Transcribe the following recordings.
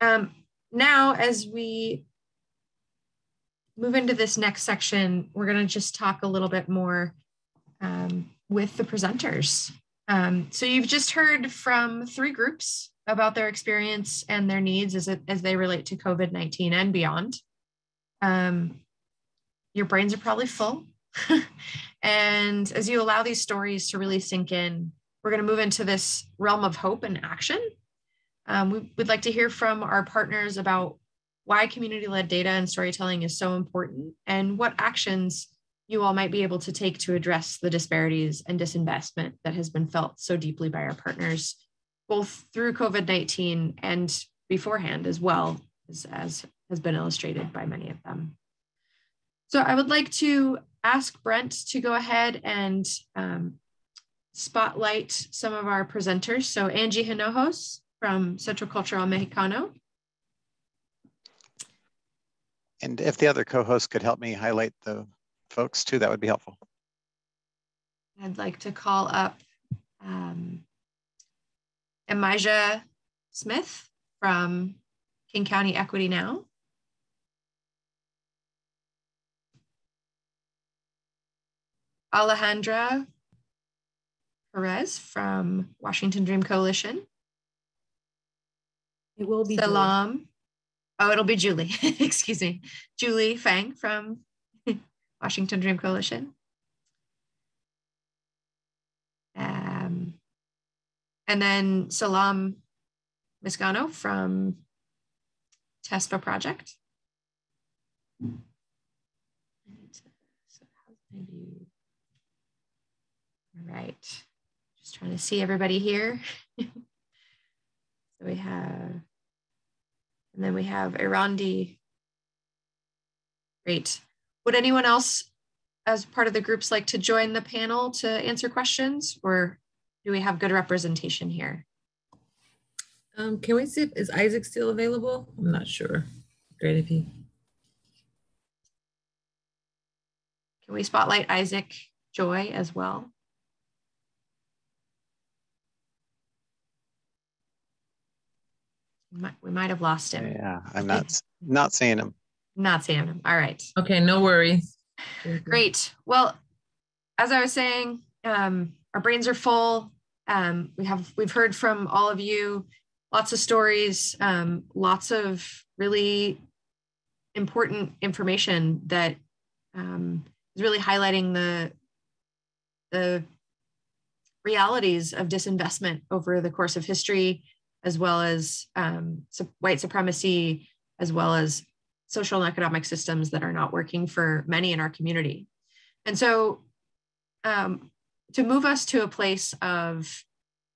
Now, as we move into this next section, we're going to just talk a little bit more with the presenters. So you've just heard from 3 groups about their experience and their needs as they relate to COVID-19 and beyond. Your brains are probably full. And as you allow these stories to really sink in, we're going to move into this realm of hope and action. We would like to hear from our partners about why community-led data and storytelling is so important and what actions you all might be able to take to address the disparities and disinvestment that has been felt so deeply by our partners, both through COVID-19 and beforehand as well, as has been illustrated by many of them. So I would like to ask Brent to go ahead and spotlight some of our presenters. So Angie Hinojos from Centro Cultural Mexicano. And if the other co-hosts could help me highlight the folks too, that would be helpful. I'd like to call up Amijah Smith from King County Equity Now. Alejandra Perez from Washington Dream Coalition. It will be Salam. Julie. Oh, it'll be Julie. Excuse me. Julie Fang from Washington Dream Coalition. And then Salam Miscano from TESPA Project. So all right. Just trying to see everybody here. So we have, and then we have Irandi. Great. Would anyone else as part of the groups like to join the panel to answer questions, or do we have good representation here? Can we see is Isaac still available? I'm not sure. Great if he. Can we spotlight Isaac Joy as well? We might have lost him. Yeah, I'm not seeing him. Not seeing him. All right. Okay, no worries. Great. Well, as I was saying, our brains are full. We've heard from all of you, lots of stories, lots of really important information that is really highlighting the realities of disinvestment over the course of history, as well as white supremacy, as well as social and economic systems that are not working for many in our community. And so to move us to a place of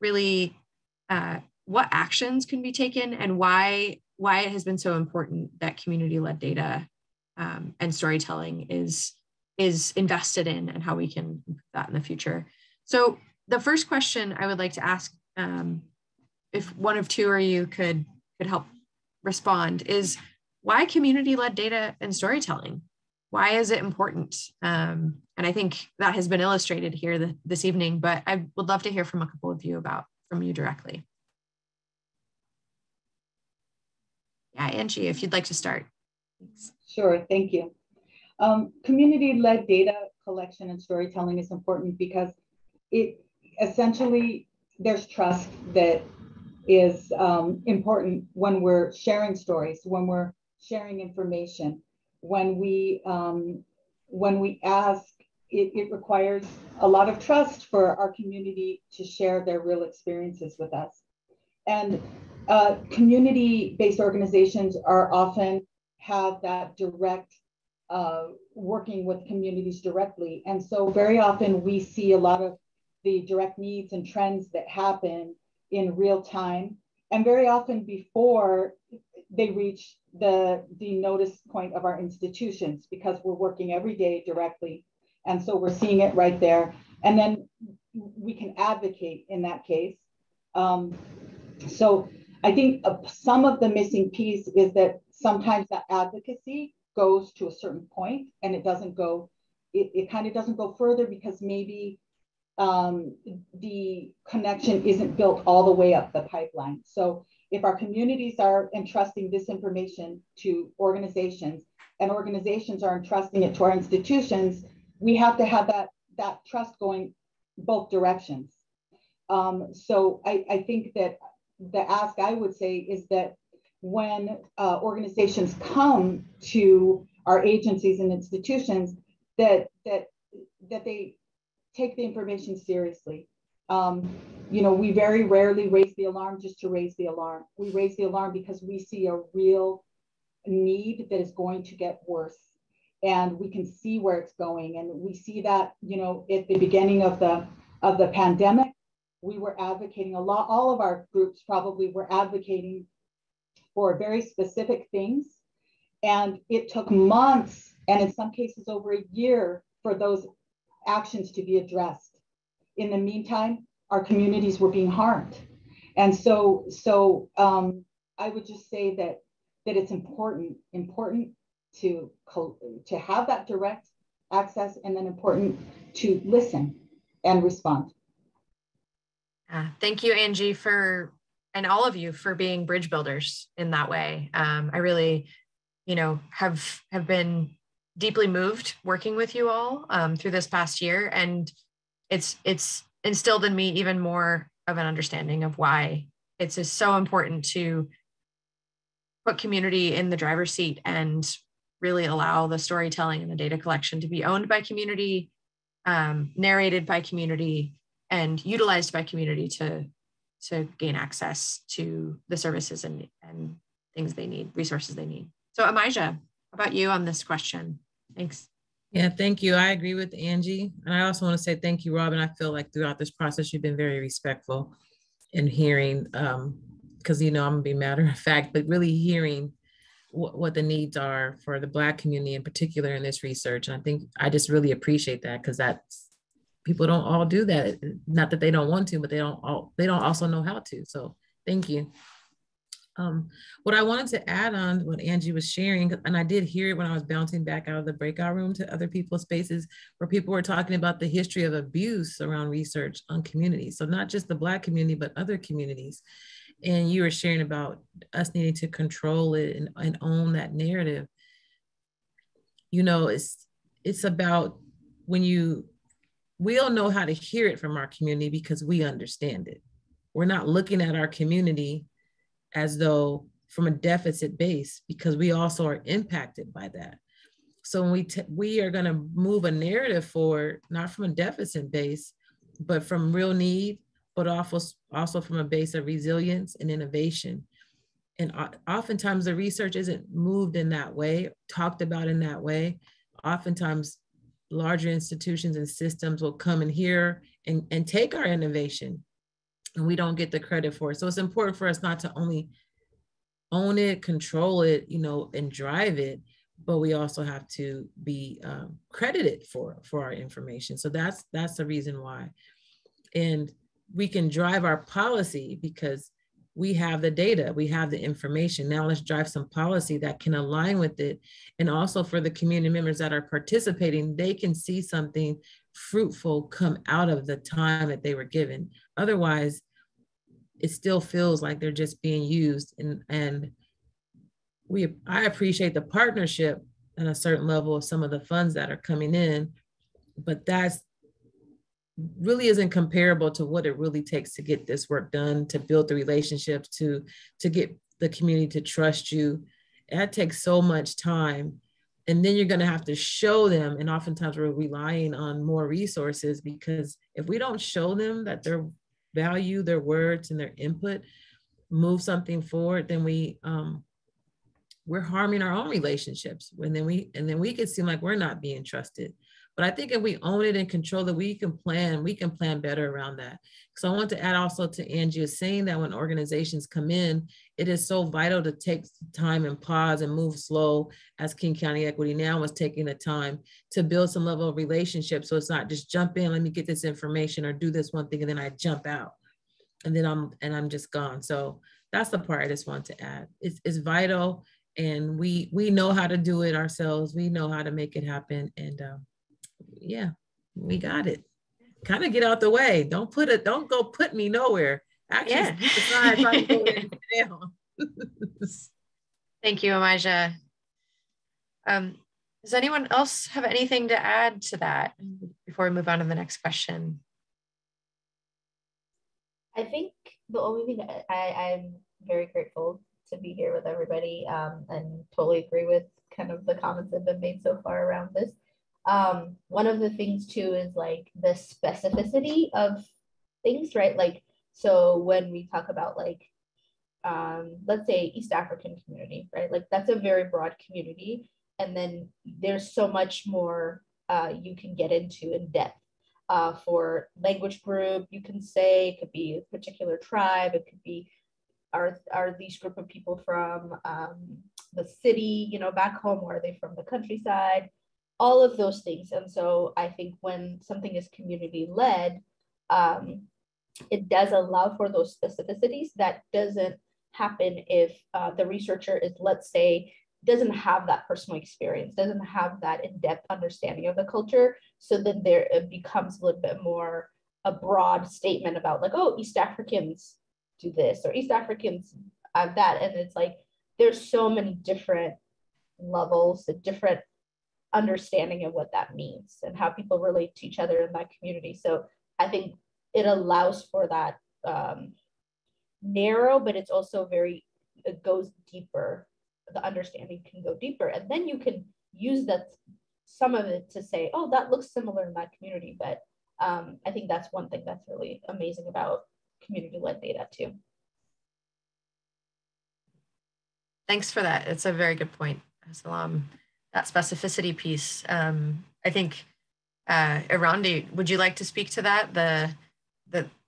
really what actions can be taken and why it has been so important that community-led data and storytelling is invested in, and how we can improve that in the future. So the first question I would like to ask, if one of two of you could help respond, is why community-led data and storytelling? Why is it important? And I think that has been illustrated here this evening, but I would love to hear from a couple of you from you directly. Yeah, Angie, if you'd like to start. Thanks. Sure, thank you. Community-led data collection and storytelling is important because it essentially, there's trust that is important when we're sharing stories, when we're sharing information, when we ask, it requires a lot of trust for our community to share their real experiences with us. And community-based organizations are often have that direct working with communities directly. And so very often we see a lot of the direct needs and trends that happen in real time, and very often before they reach the notice point of our institutions, because we're working every day directly. And so we're seeing it right there. And then we can advocate in that case. So I think some of the missing piece is that sometimes that advocacy goes to a certain point and it doesn't go, it kind of doesn't go further because maybe the connection isn't built all the way up the pipeline. So if our communities are entrusting this information to organizations and organizations are entrusting it to our institutions, we have to have that trust going both directions. So I think that the ask I would say is that when organizations come to our agencies and institutions, that they take the information seriously. You know, we very rarely raise the alarm just to raise the alarm. We raise the alarm because we see a real need that is going to get worse, and we can see where it's going. And we see that, you know, at the beginning of the pandemic, we were advocating a lot. All of our groups probably were advocating for very specific things, and it took months, and in some cases over a year, for those actions to be addressed. In the meantime, our communities were being harmed. And so I would just say that it's important to have that direct access, and then important to listen and respond. Thank you, Angie, and all of you for being bridge builders in that way. I really, you know, have been deeply moved working with you all through this past year, and it's instilled in me even more of an understanding of why it's just so important to put community in the driver's seat and really allow the storytelling and the data collection to be owned by community, narrated by community, and utilized by community to gain access to the services and things they need, resources they need. So Amijah, how about you on this question? Thanks. Yeah, thank you. I agree with Angie. And I also want to say thank you, Robin. I feel like throughout this process, you've been very respectful in hearing, because, you know, I'm gonna be matter of fact, but really hearing what the needs are for the Black community in particular in this research. And I think I just really appreciate that, because people don't all do that. Not that they don't want to, but they don't also know how to. So thank you. What I wanted to add on what Angie was sharing, and I did hear it when I was bouncing back out of the breakout room to other people's spaces, where people were talking about the history of abuse around research on communities. So not just the Black community, but other communities. And you were sharing about us needing to control it and own that narrative. You know, it's about we all know how to hear it from our community because we understand it. We're not looking at our community as though from a deficit base, because we also are impacted by that. So when we are going to move a narrative forward, not from a deficit base, but from real need, but also from a base of resilience and innovation. And oftentimes the research isn't moved in that way, talked about in that way. Oftentimes larger institutions and systems will come in here and take our innovation, and we don't get the credit for it. So it's important for us not to only own it, control it, you know, and drive it, but we also have to be credited for our information. So that's the reason why. And we can drive our policy because we have the data, we have the information. Now let's drive some policy that can align with it. And also for the community members that are participating, they can see something fruitful come out of the time that they were given. Otherwise, it still feels like they're just being used. And I appreciate the partnership and a certain level of some of the funds that are coming in, but that's really isn't comparable to what it really takes to get this work done, to build the relationships, to get the community to trust you. That takes so much time. And then you're going to have to show them. And oftentimes we're relying on more resources, because if we don't show them that their value, their words and their input move something forward, then we're harming our own relationships. And then we can seem like we're not being trusted. But I think if we own it and control it, we can plan better around that. So I want to add also to Angie saying that when organizations come in, it is so vital to take time and pause and move slow, as King County Equity Now was taking the time to build some level of relationship. So it's not just jump in, let me get this information or do this one thing, and then I jump out and then I'm just gone. So that's the part I just want to add. It's vital, and we know how to do it ourselves. We know how to make it happen. And yeah, we got it. Kind of get out the way. Don't go put me nowhere. Actually, Yeah. besides, I can go in jail. Thank you, Amijah. Does anyone else have anything to add to that before we move on to the next question? I think the only thing I'm very grateful to be here with everybody, and totally agree with kind of the comments that have been made so far around this. One of the things too is like the specificity of things, right? Like, so when we talk about like, let's say East African community, right? Like that's a very broad community. And then there's so much more you can get into in depth. For language group, you can say it could be a particular tribe, it could be are these group of people from the city, you know, back home, or are they from the countryside? All of those things. And so I think when something is community led, it does allow for those specificities that doesn't happen if the researcher is, let's say, doesn't have that personal experience, doesn't have that in-depth understanding of the culture. So then there it becomes a little bit more a broad statement about like, oh, East Africans do this, or East Africans have that. And it's like, there's so many different levels, a different understanding of what that means and how people relate to each other in that community. So I think it allows for that narrow, but it's also very, it goes deeper. The understanding can go deeper, and then you can use that, some of it, to say, oh, that looks similar in that community. But I think that's one thing that's really amazing about community-led data too. Thanks for that. It's a very good point, Salam. That specificity piece. I think, Irandi, would you like to speak to that? The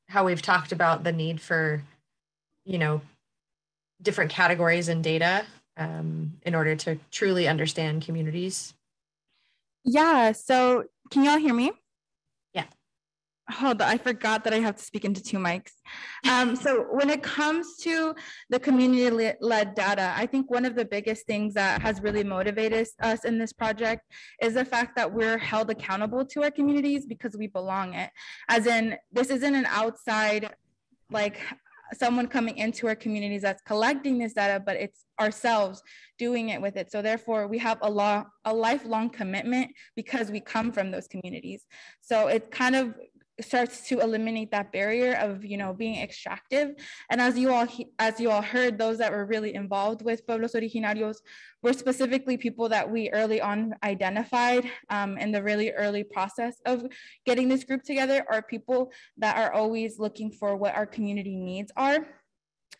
how we've talked about the need for, you know, different categories in data in order to truly understand communities? Yeah, so can y'all hear me? Yeah. Hold on, I forgot that I have to speak into two mics. So when it comes to the community-led data, I think one of the biggest things that has really motivated us in this project is the fact that we're held accountable to our communities because we belong it. As in, this isn't an outside, like, someone coming into our communities that's collecting this data, but it's ourselves doing it with it. So therefore we have a lifelong commitment because we come from those communities. So it kind of starts to eliminate that barrier of, you know, being extractive. And as you all heard, those that were really involved with Pueblos Originarios were specifically people that we early on identified in the really early process of getting this group together, are people that are always looking for what our community needs are.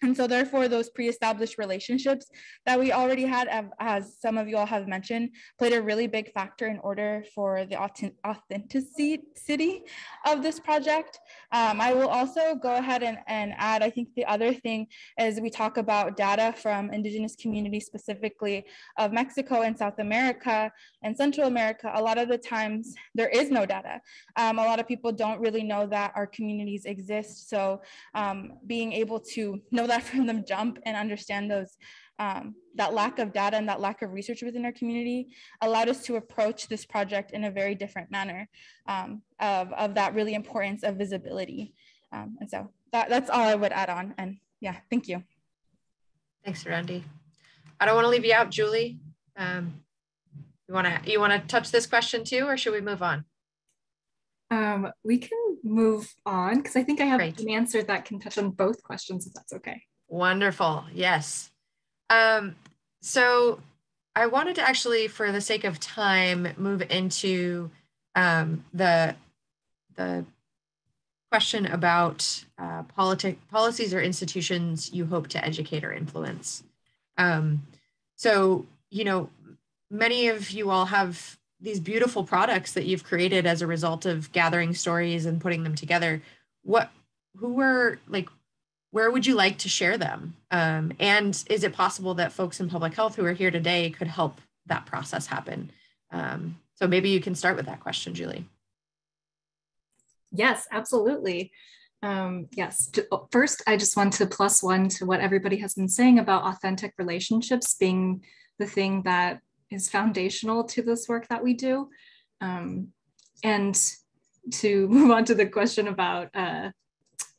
And so therefore those pre-established relationships that we already had, as some of you all have mentioned, played a really big factor in order for the authenticity of this project. I will also go ahead and add, I think the other thing is we talk about data from indigenous communities, specifically of Mexico and South America and Central America. A lot of the times there is no data. A lot of people don't really know that our communities exist. So being able to know that from the jump and understand those that lack of data and that lack of research within our community allowed us to approach this project in a very different manner of that really importance of visibility. And so that's all I would add on. And yeah, thank you. Thanks, Randy. I don't want to leave you out, Julie. You want to touch this question too, or should we move on? We can move on because I think I have Great. an answer that can touch on both questions, if that's okay. Wonderful. Yes. So I wanted to actually, for the sake of time, move into the question about policies or institutions you hope to educate or influence. So, you know, many of you all have these beautiful products that you've created as a result of gathering stories and putting them together. Where would you like to share them? And is it possible that folks in public health who are here today could help that process happen? So maybe you can start with that question, Julie. Yes, absolutely. Yes. First, I just want to +1 to what everybody has been saying about authentic relationships being the thing that is foundational to this work that we do. And to move on to the question about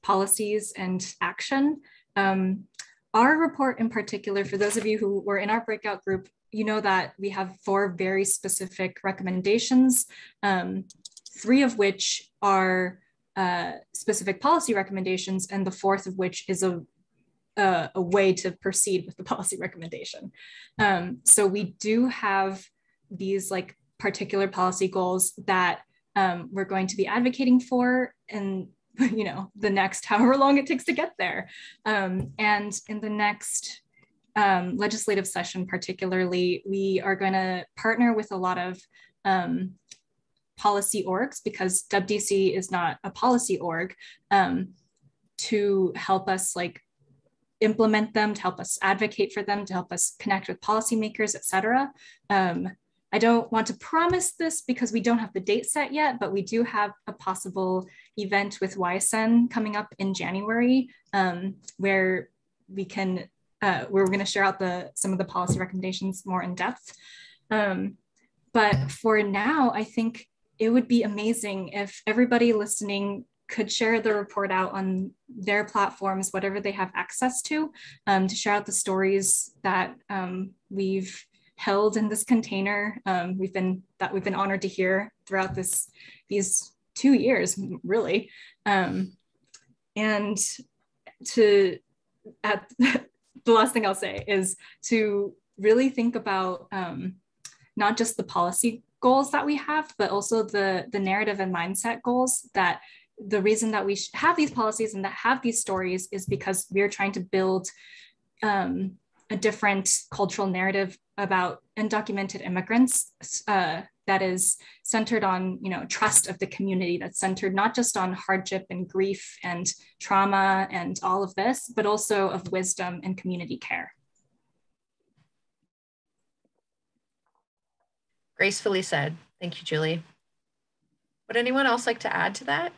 policies and action. Our report in particular, for those of you who were in our breakout group, you know that we have 4 very specific recommendations, 3 of which are specific policy recommendations, and the 4th of which is a way to proceed with the policy recommendation. So we do have these like particular policy goals that we're going to be advocating for, and you know, the next however long it takes to get there. And in the next legislative session particularly, we are going to partner with a lot of policy orgs, because WDC is not a policy org, to help us like implement them, to help us advocate for them, to help us connect with policymakers, et cetera. I don't want to promise this because we don't have the date set yet, but we do have a possible event with YSN coming up in January, where we can, where we're going to share out some of the policy recommendations more in depth. But for now, I think it would be amazing if everybody listening could share the report out on their platforms, whatever they have access to share out the stories that we've held in this container. We've been honored to hear throughout these 2 years, really. And the last thing I'll say is to really think about not just the policy goals that we have, but also the narrative and mindset goals, that the reason that we have these policies and that have these stories is because we're trying to build a different cultural narrative about undocumented immigrants that is centered on, you know, trust of the community, that's centered not just on hardship and grief and trauma and all of this, but also of wisdom and community care. Gracefully said. Thank you, Julie. Would anyone else like to add to that?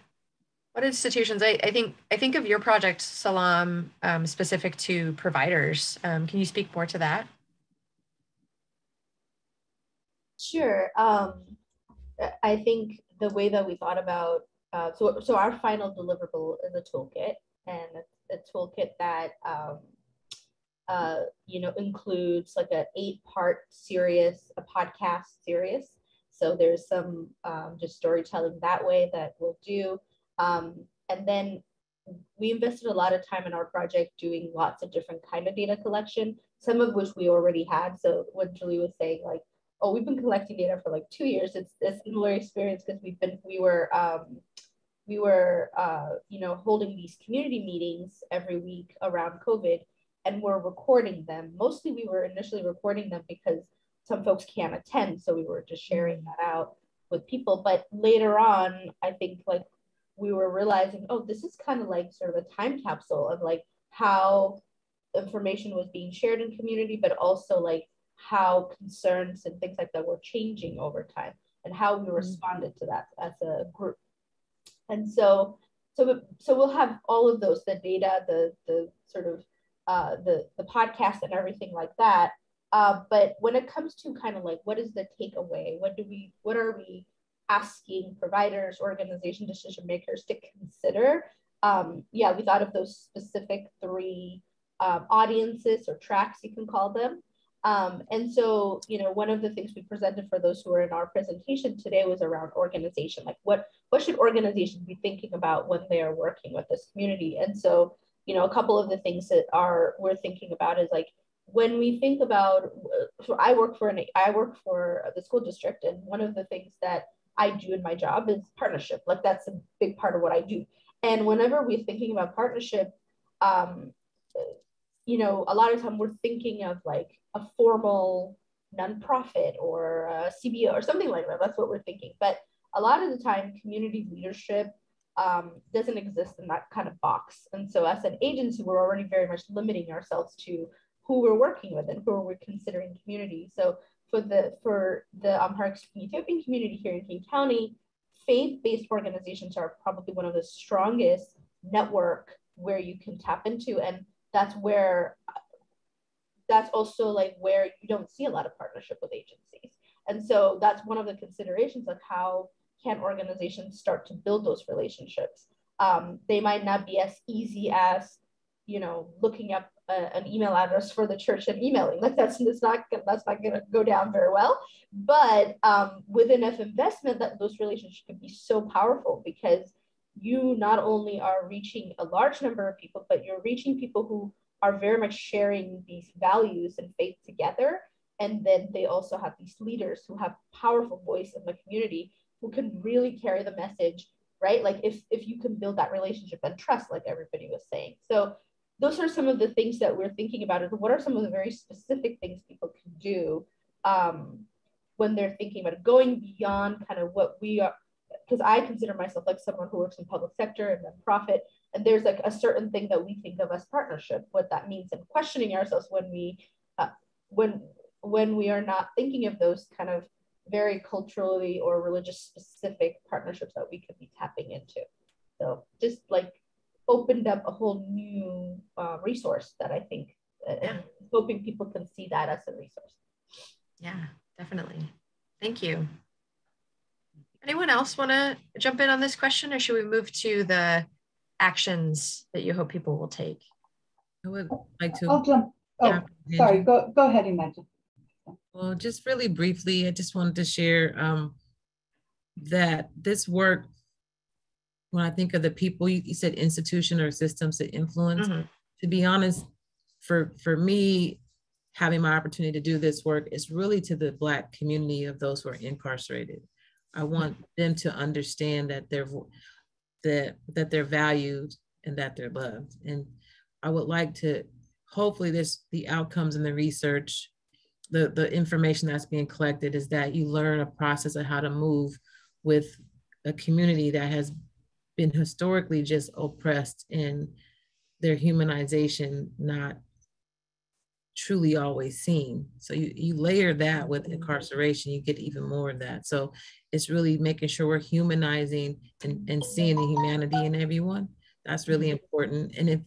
What institutions? I think of your project, Salam, specific to providers. Can you speak more to that? Sure. I think the way that we thought about, so our final deliverable is a toolkit, and it's a toolkit that you know, includes like an 8-part series, a podcast series. So there's some just storytelling that way that we'll do. And then we invested a lot of time in our project doing lots of different kind of data collection, some of which we already had. So when Julie was saying like, oh, we've been collecting data for like 2 years, it's a similar experience, because we were you know, holding these community meetings every week around COVID, and we're recording them. Mostly we were initially recording them because some folks can't attend, so we were just sharing that out with people. But later on, I think like we were realizing, oh, this is kind of like sort of a time capsule of like how information was being shared in community, but also like how concerns and things like that were changing over time, and how we responded to that as a group. And so we'll have all of those, the data, the sort of the podcast and everything like that. But when it comes to kind of like, what is the takeaway? What are we asking providers, organization, decision makers to consider? Yeah, we thought of those specific 3 audiences or tracks, you can call them. And so, you know, one of the things we presented for those who were in our presentation today was around organization. Like what should organizations be thinking about when they are working with this community? And so, you know, a couple of the things that we're thinking about is like, when we think about, so I work for the school district, and one of the things that I do in my job is partnership. Like that's a big part of what I do. And whenever we're thinking about partnership, you know, a lot of time we're thinking of like a formal nonprofit or a CBO or something like that. That's what we're thinking. But a lot of the time, community leadership doesn't exist in that kind of box. And so as an agency, we're already very much limiting ourselves to who we're working with and who we're considering community. So for the Amharic speaking Ethiopian community here in King County, faith-based organizations are probably one of the strongest network where you can tap into. And that's also like where you don't see a lot of partnership with agencies. And so that's one of the considerations of how can organizations start to build those relationships. They might not be as easy as, you know, looking up an email address for the church and emailing. Like that's not going to go down very well. But with enough investment, that those relationships can be so powerful, because you not only are reaching a large number of people, but you're reaching people who are very much sharing these values and faith together. And then they also have these leaders who have powerful voice in the community, who can really carry the message, right? Like if you can build that relationship and trust, like everybody was saying. So those are some of the things that we're thinking about. And what are some of the very specific things people can do when they're thinking about it, going beyond kind of what we are, because I consider myself like someone who works in public sector and nonprofit, and there's like a certain thing that we think of as partnership, what that means, and questioning ourselves when we are not thinking of those kind of very culturally or religious specific partnerships that we could be tapping into. So just like opened up a whole new resource that I think, and hoping people can see that as a resource. Yeah, definitely. Thank you. Anyone else want to jump in on this question, or should we move to the actions that you hope people will take? I would like to. I'll jump. Oh, sorry. Go ahead, Imagine. Well, just really briefly, I just wanted to share that this work, when I think of the people, you said institution or systems that influence, to be honest, for me, having my opportunity to do this work is really to the Black community of those who are incarcerated. I want them to understand that they're valued and that they're loved. And I would like to, hopefully the outcomes and the research, the information that's being collected is that you learn a process of how to move with a community that has been historically just oppressed, and their humanization not truly always seen. So you layer that with incarceration, you get even more of that. So it's really making sure we're humanizing and seeing the humanity in everyone. That's really important. And if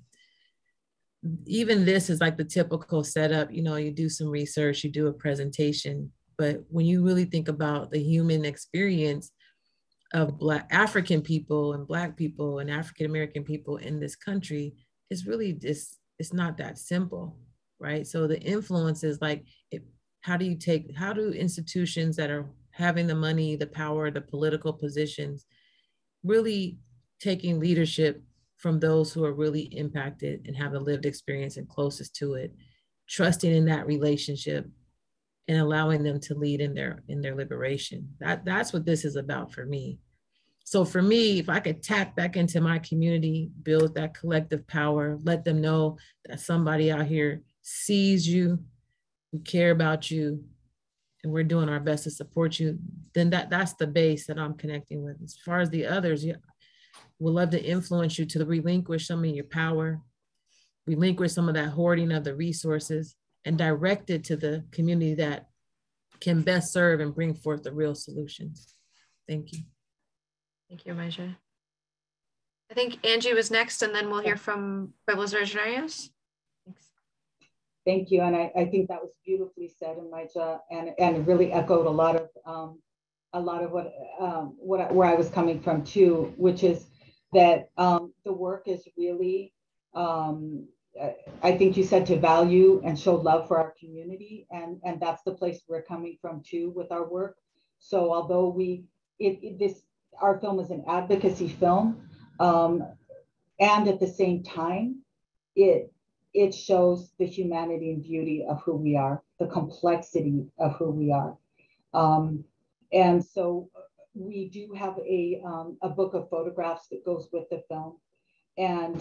even this is like the typical setup, you know, you do some research, you do a presentation, but when you really think about the human experience of African people and Black people and African-American people in this country, it's really just, it's not that simple, right? So the influence is like, how do institutions that are having the money, the power, the political positions, really taking leadership from those who are really impacted and have the lived experience and closest to it, trusting in that relationship and allowing them to lead in their liberation. That's what this is about for me. So for me, if I could tap back into my community, build that collective power, let them know that somebody out here sees you, we care about you, and we're doing our best to support you, then that's the base that I'm connecting with. As far as the others, we'd love to influence you to relinquish some of your power, relinquish some of that hoarding of the resources, and direct it to the community that can best serve and bring forth the real solutions. Thank you. Thank you, Maja. I think Angie was next, and then we'll hear from Pueblos Originarios. Thanks. Thank you, and I think that was beautifully said, Maja, and really echoed a lot of where I was coming from too, which is that the work is really, I think you said, to value and show love for our community, and that's the place we're coming from too with our work. So although our film is an advocacy film, and at the same time, it shows the humanity and beauty of who we are, the complexity of who we are. And so we do have a book of photographs that goes with the film. And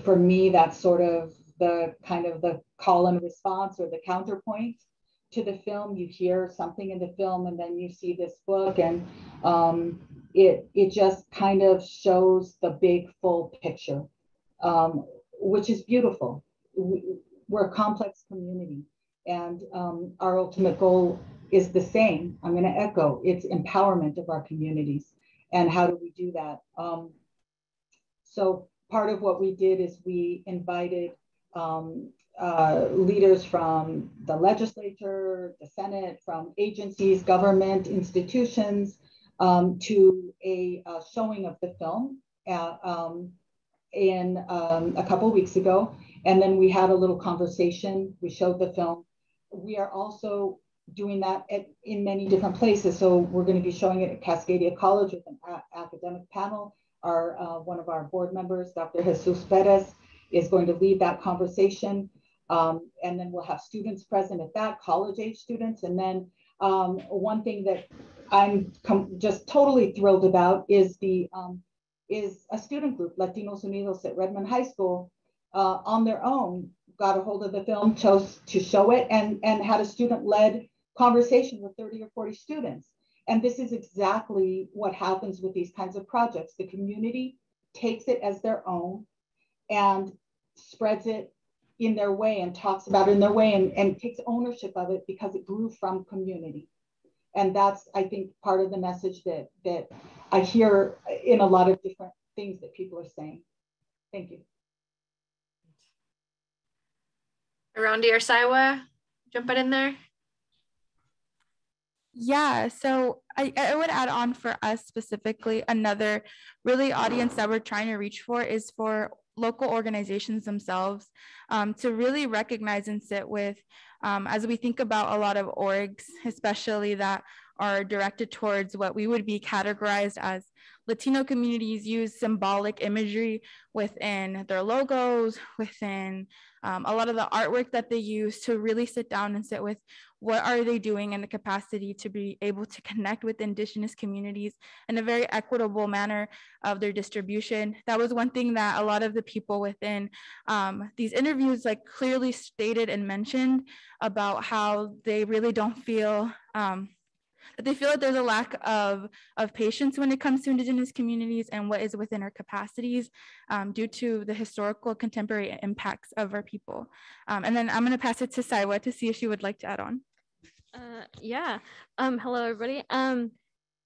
for me, that's sort of the kind of the call and response, or the counterpoint to the film. You hear something in the film, and then you see this book, and it just kind of shows the big full picture, which is beautiful. We're a complex community, and our ultimate goal is the same. I'm going to echo, it's empowerment of our communities. And how do we do that? So part of what we did is we invited leaders from the legislature, the Senate, from agencies, government institutions, to a showing of the film. in a couple of weeks ago. And then we had a little conversation. We showed the film. We are also doing that in many different places. So we're going to be showing it at Cascadia College with an academic panel. One of our board members, Dr. Jesus Perez, is going to lead that conversation. And then we'll have students present at that, college-age students. And then one thing that I'm just totally thrilled about is is a student group, Latinos Unidos at Redmond High School, on their own, got a hold of the film, chose to show it, and had a student-led conversation with 30 or 40 students. And this is exactly what happens with these kinds of projects. The community takes it as their own and spreads it in their way and talks about it in their way and takes ownership of it because it grew from community. And that's, I think, part of the message that I hear in a lot of different things that people are saying. Thank you. Rondi or Saiwa, jumping in there? Yeah, so I would add on for us specifically, another really audience that we're trying to reach for is for local organizations themselves, to really recognize and sit with, as we think about a lot of orgs, especially that are directed towards what we would be categorized as Latino communities, use symbolic imagery within their logos, within a lot of the artwork that they use, to really sit down and sit with what are they doing in the capacity to be able to connect with Indigenous communities in a very equitable manner of their distribution. That was one thing that a lot of the people within these interviews like clearly stated and mentioned about how they really don't feel that they feel that there's a lack of patience when it comes to Indigenous communities and what is within our capacities due to the historical contemporary impacts of our people. And then I'm going to pass it to Saiwa to see if she would like to add on. Yeah. Hello, everybody.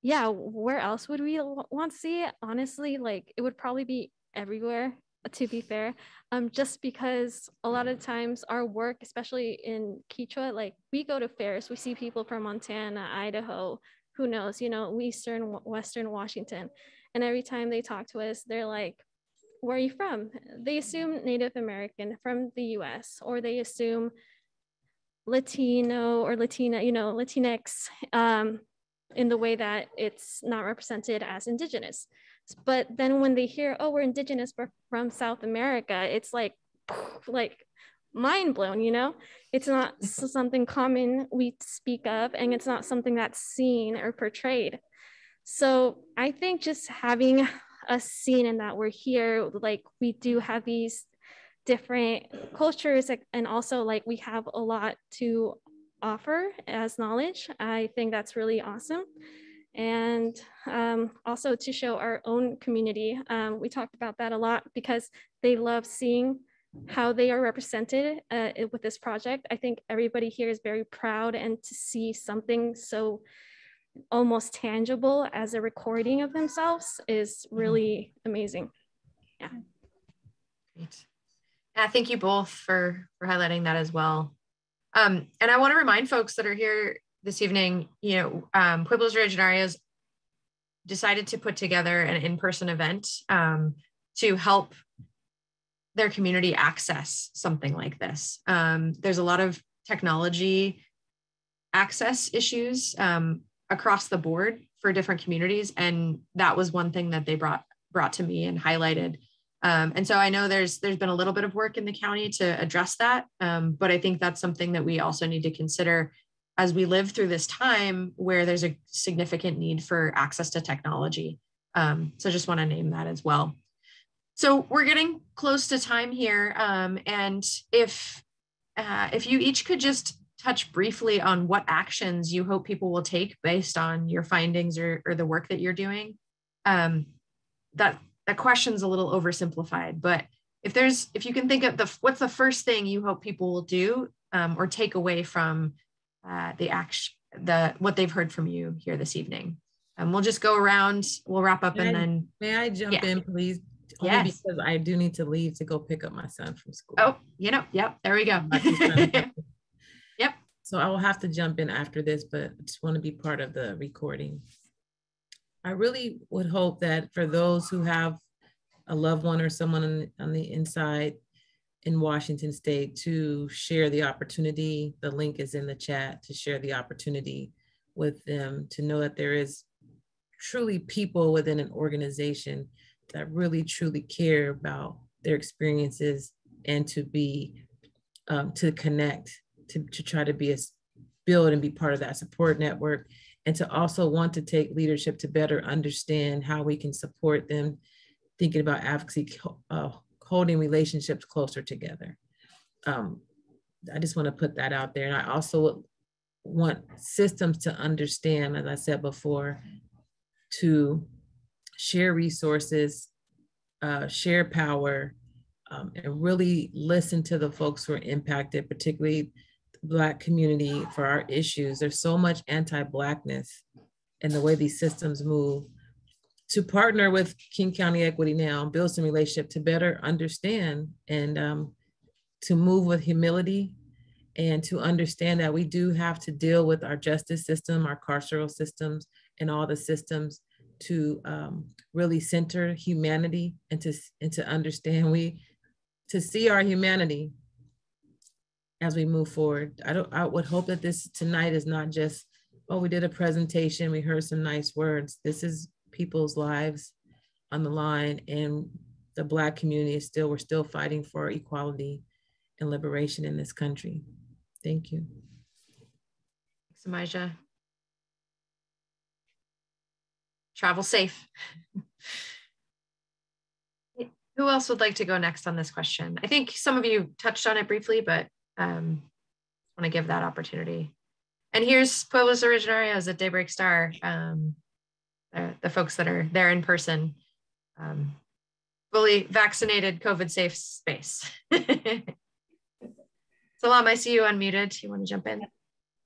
Yeah, where else would we want to see it? Honestly, like it would probably be everywhere, to be fair. Just because a lot of times our work, especially in Quechua, like we go to fairs, we see people from Montana, Idaho, who knows, you know, Western Washington. And every time they talk to us, they're like, where are you from? They assume Native American from the US, or they assume Latino or Latina, you know, Latinx, in the way that it's not represented as Indigenous. But then when they hear, oh, we're Indigenous from South America, it's like mind blown, you know? It's not something common we speak of, and it's not something that's seen or portrayed. So I think just having a scene in that we're here, like we do have these different cultures, and also like we have a lot to offer as knowledge. I think that's really awesome. And also to show our own community. We talked about that a lot because they love seeing how they are represented with this project. I think everybody here is very proud, and to see something so almost tangible as a recording of themselves is really amazing. Yeah. Great. Yeah, thank you both for highlighting that as well. And I want to remind folks that are here this evening, you know, Pueblos Originarios decided to put together an in-person event to help their community access something like this. There's a lot of technology access issues across the board for different communities, and that was one thing that they brought to me and highlighted. And so I know there's been a little bit of work in the county to address that, but I think that's something that we also need to consider as we live through this time where there's a significant need for access to technology. So just want to name that as well. So we're getting close to time here. And if you each could just touch briefly on what actions you hope people will take based on your findings or the work that you're doing. That question's a little oversimplified, but if you can think of what's the first thing you hope people will do or take away from what they've heard from you here this evening. We'll just go around, we'll wrap up then. May I jump in, please? Only yes. Because I do need to leave to go pick up my son from school. Oh, yep, there we go. Yep. So I will have to jump in after this, but I just want to be part of the recording. I really would hope that for those who have a loved one or someone on the inside in Washington State to share the opportunity. The link is in the chat to share the opportunity with them, to know that there is truly people within an organization that really truly care about their experiences, and to be to connect, to try to be build and be part of that support network, and to also want to take leadership to better understand how we can support them, thinking about advocacy, holding relationships closer together. I just want to put that out there. And I also want systems to understand, as I said before, to share resources, share power, and really listen to the folks who are impacted, particularly the Black community, for our issues. There's so much anti-Blackness in the way these systems move. To partner with King County Equity Now, build some relationship to better understand, and to move with humility, and to understand that we do have to deal with our justice system, our carceral systems, and all the systems to really center humanity, and to understand to see our humanity as we move forward. I would hope that this tonight is not just, oh, we did a presentation, we heard some nice words. This is people's lives on the line, and the Black community is we're still fighting for equality and liberation in this country. Thank you. Thanks, Amijah. Travel safe. Who else would like to go next on this question? I think some of you touched on it briefly, but I want to give that opportunity. And here's Pueblos Originarios at Daybreak Star, the folks that are there in person, fully vaccinated, COVID safe space. Salam, I see you unmuted. You want to jump in?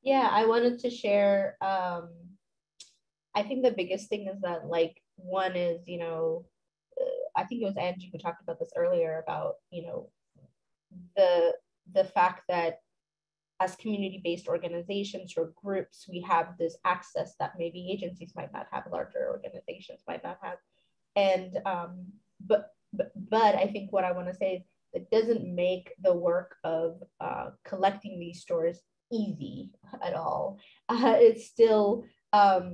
Yeah, I wanted to share, I think the biggest thing is that, like, one is, I think it was Angie who talked about this earlier about, the fact that as community-based organizations or groups, we have this access that maybe agencies might not have, larger organizations might not have. And, but I think what I want to say is it doesn't make the work of collecting these stories easy at all. It's still a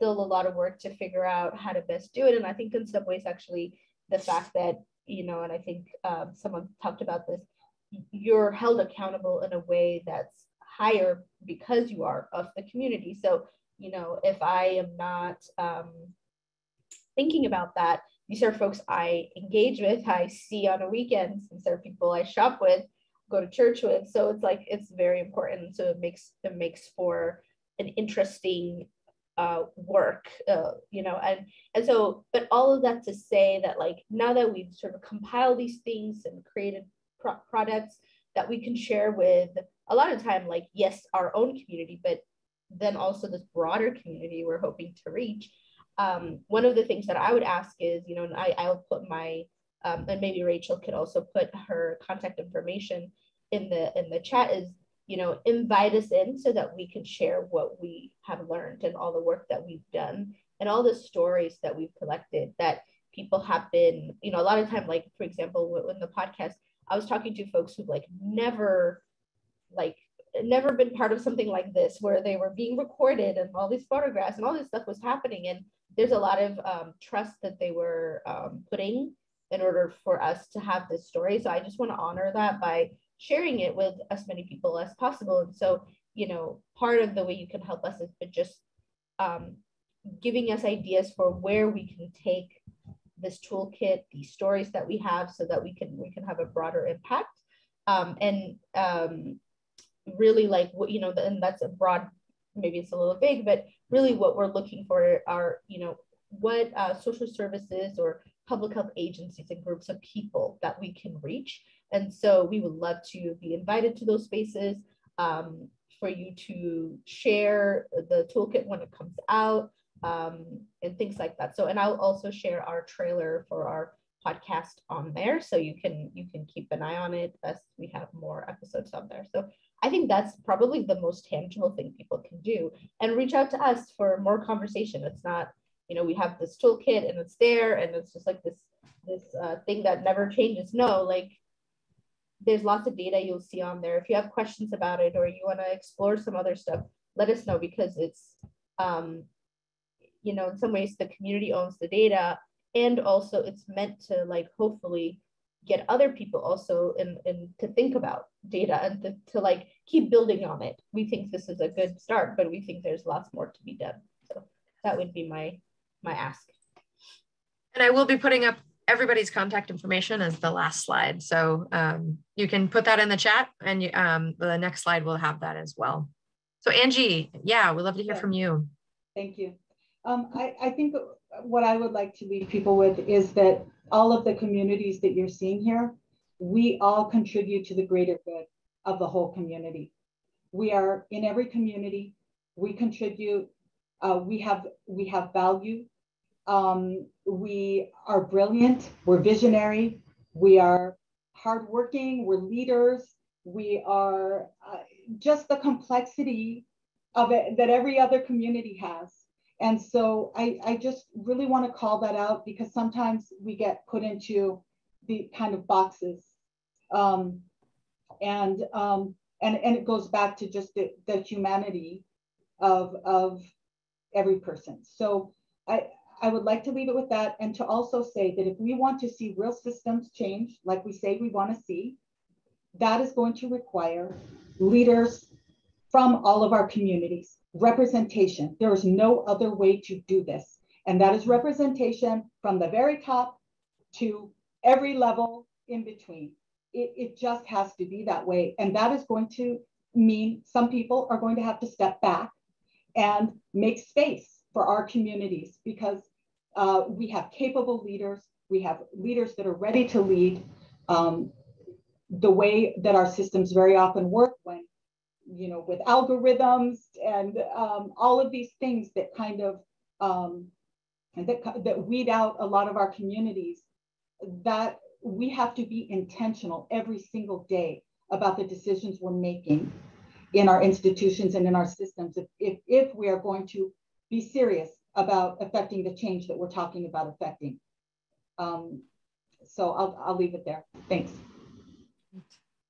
lot of work to figure out how to best do it. And I think in some ways, actually, the fact that, and I think someone talked about this, you're held accountable in a way that's higher because you are of the community. So, if I am not thinking about that, these are folks I engage with, I see on a weekend. These are people I shop with, go to church with. So it's like, it's very important. So it makes for an interesting work, and so, but all of that to say that, like, now that we've sort of compiled these things and created products that we can share with, a lot of time, like, yes, our own community, but then also this broader community we're hoping to reach. One of the things that I would ask is, and I'll put my, and maybe Rachel could also put her contact information in the chat, is, invite us in so that we can share what we have learned and all the work that we've done and all the stories that we've collected that people have been, a lot of time, like, for example, in the podcast, I was talking to folks who've never been part of something like this, where they were being recorded and all these photographs and all this stuff was happening. And there's a lot of trust that they were putting in order for us to have this story. So I just want to honor that by sharing it with as many people as possible. And so, part of the way you can help us is just giving us ideas for where we can take this toolkit, these stories that we have, so that we can have a broader impact. Really, like, what, and that's a broad, maybe it's a little vague, but really what we're looking for are, what social services or public health agencies and groups of people that we can reach. And so we would love to be invited to those spaces, for you to share the toolkit when it comes out, and things like that. So, and I'll also share our trailer for our podcast on there, so you can keep an eye on it as we have more episodes on there. So I think that's probably the most tangible thing people can do, and reach out to us for more conversation. It's not you know, we have this toolkit and it's there and it's just like this thing that never changes. No, like there's lots of data you'll see on there. If you have questions about it or you want to explore some other stuff, let us know, because it's, you know, in some ways the community owns the data, and also it's meant to like hopefully get other people also in to think about data and to like keep building on it. We think this is a good start, but we think there's lots more to be done. So that would be my ask. And I will be putting up everybody's contact information as the last slide. So you can put that in the chat, and the next slide will have that as well. So Angie, yeah, we'd love to hear from you. Thank you. I think what I would like to leave people with is that all of the communities that you're seeing here, we all contribute to the greater good of the whole community. We are in every community, we contribute, we have value, we are brilliant, we're visionary, we are hardworking, we're leaders, we are just the complexity of it that every other community has. And so I just really want to call that out, because sometimes we get put into the kind of boxes. And it goes back to just the humanity of every person. So I would like to leave it with that, and to also say that if we want to see real systems change, like we say we want to see, that is going to require leaders from all of our communities, representation. There is no other way to do this. And that is representation from the very top to every level in between. It just has to be that way. And that is going to mean some people are going to have to step back and make space for our communities, because we have capable leaders. We have leaders that are ready to lead. The way that our systems very often work, when, you know, with algorithms and all of these things that kind of that weed out a lot of our communities, that we have to be intentional every single day about the decisions we're making in our institutions and in our systems, if we are going to be serious about affecting the change that we're talking about affecting. So I'll leave it there. Thanks.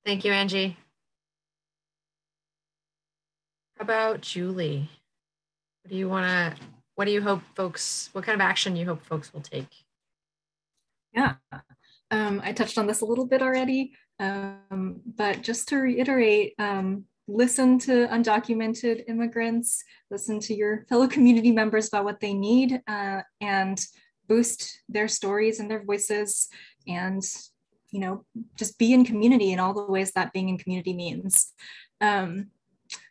Thank you, Angie. How about Julie? What do you hope folks, what kind of action you hope folks will take? Yeah, I touched on this a little bit already, but just to reiterate, listen to undocumented immigrants, listen to your fellow community members about what they need, and boost their stories and their voices, and, you know, just be in community in all the ways that being in community means.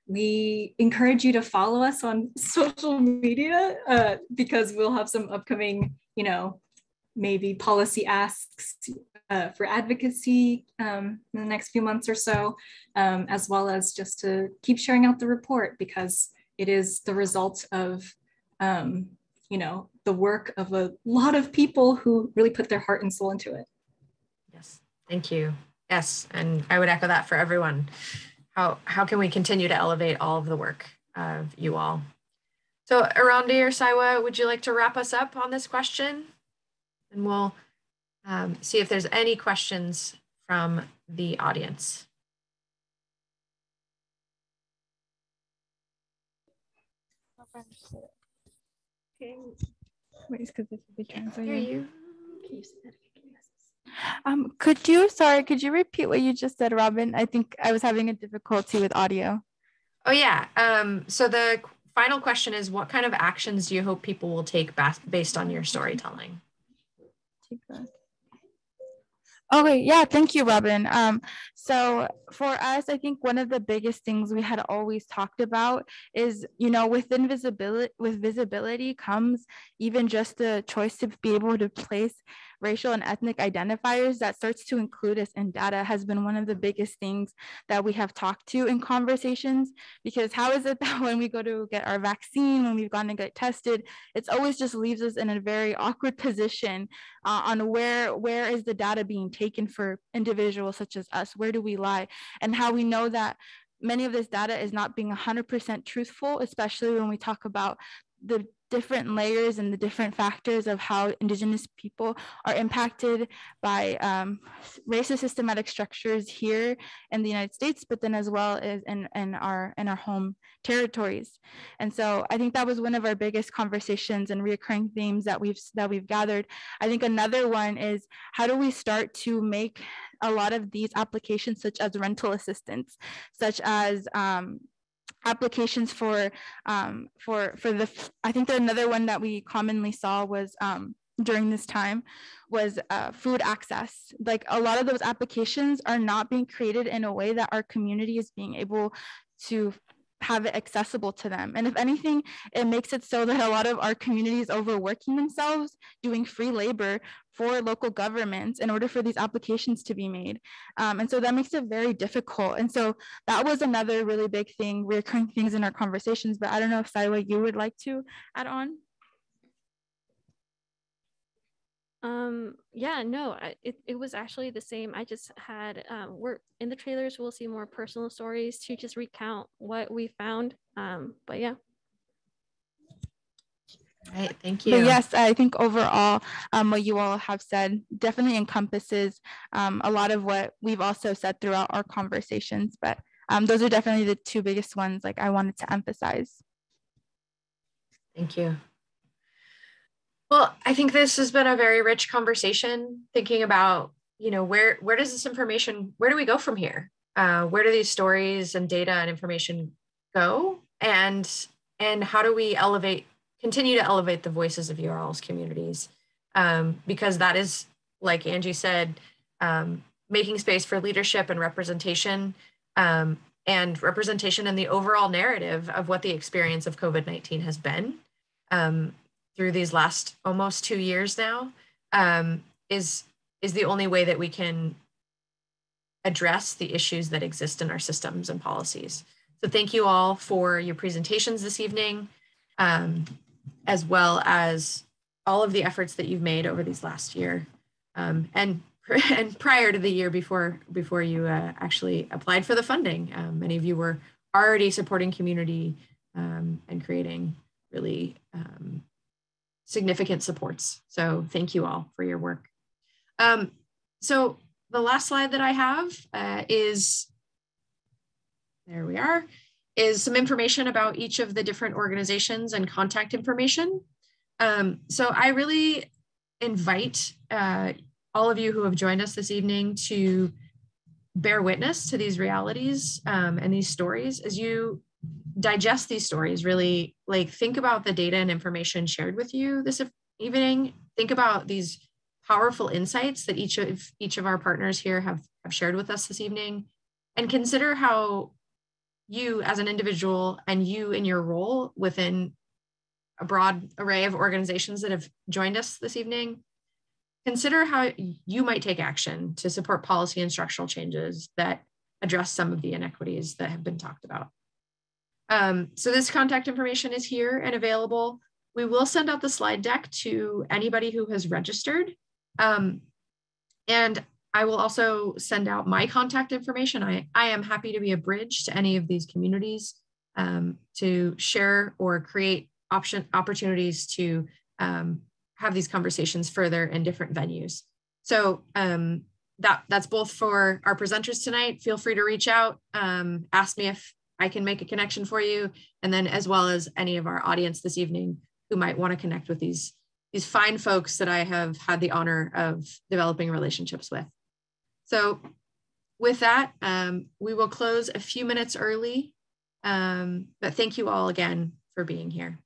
We encourage you to follow us on social media, because we'll have some upcoming, you know, maybe policy asks for advocacy in the next few months or so, as well as just to keep sharing out the report, because it is the result of, you know, the work of a lot of people who really put their heart and soul into it. Yes, thank you. Yes, and I would echo that for everyone. How can we continue to elevate all of the work of you all? So Arandi or Saiwa, would you like to wrap us up on this question? And we'll see if there's any questions from the audience. Okay. Wait, because this will be translated. Hear you. Could you repeat what you just said, Robin? I think I was having a difficulty with audio. Oh yeah. So the final question is, what kind of actions do you hope people will take based on your storytelling? Okay, yeah, thank you, Robin. So for us, I think one of the biggest things we had always talked about is, you know, with visibility comes even just the choice to be able to place racial and ethnic identifiers that starts to include us in data has been one of the biggest things that we have talked to in conversations. Because how is it that when we go to get our vaccine, when we've gone to get tested, it's always just leaves us in a very awkward position on where is the data being taken for individuals such as us? Where do we lie? And how we know that many of this data is not being 100% truthful, especially when we talk about the different layers and the different factors of how Indigenous people are impacted by racist systematic structures here in the United States, but then as well as in our home territories. And so I think that was one of our biggest conversations and reoccurring themes that we've gathered. I think another one is, how do we start to make a lot of these applications, such as rental assistance, such as applications for the, I think another one that we commonly saw was during this time was food access. Like, a lot of those applications are not being created in a way that our community is being able to have it accessible to them. And if anything, it makes it so that a lot of our communities overworking themselves, doing free labor for local governments in order for these applications to be made. And so that makes it very difficult. And so that was another really big thing, recurring things in our conversations. But I don't know if Saiwa, you would like to add on? Yeah, no, it was actually the same. I just had we're in the trailers, we'll see more personal stories to just recount what we found. But yeah. All right, thank you. But yes, I think overall, what you all have said definitely encompasses a lot of what we've also said throughout our conversations. But those are definitely the two biggest ones, like, I wanted to emphasize. Thank you. Well, I think this has been a very rich conversation, thinking about, you know, where does this information, where do we go from here? Where do these stories and data and information go? And how do we continue to elevate the voices of URL's communities? Because that is, like Angie said, making space for leadership and representation in the overall narrative of what the experience of COVID-19 has been. Through these last almost 2 years now, is the only way that we can address the issues that exist in our systems and policies. So thank you all for your presentations this evening, as well as all of the efforts that you've made over these last year, and prior to the year before you actually applied for the funding. Many of you were already supporting community and creating really significant supports. So thank you all for your work. So the last slide that I have is some information about each of the different organizations and contact information. So I really invite all of you who have joined us this evening to bear witness to these realities and these stories. As you digest these stories, really, like, think about the data and information shared with you this evening. Think about these powerful insights that each of our partners here have shared with us this evening, and consider how you as an individual and you in your role within a broad array of organizations that have joined us this evening, consider how you might take action to support policy and structural changes that address some of the inequities that have been talked about. So this contact information is here and available. We will send out the slide deck to anybody who has registered. And I will also send out my contact information. I am happy to be a bridge to any of these communities to share or create opportunities to have these conversations further in different venues. So that's both for our presenters tonight. Feel free to reach out, ask me if I can make a connection for you, and then as well as any of our audience this evening who might want to connect with these fine folks that I have had the honor of developing relationships with. So with that, we will close a few minutes early, but thank you all again for being here.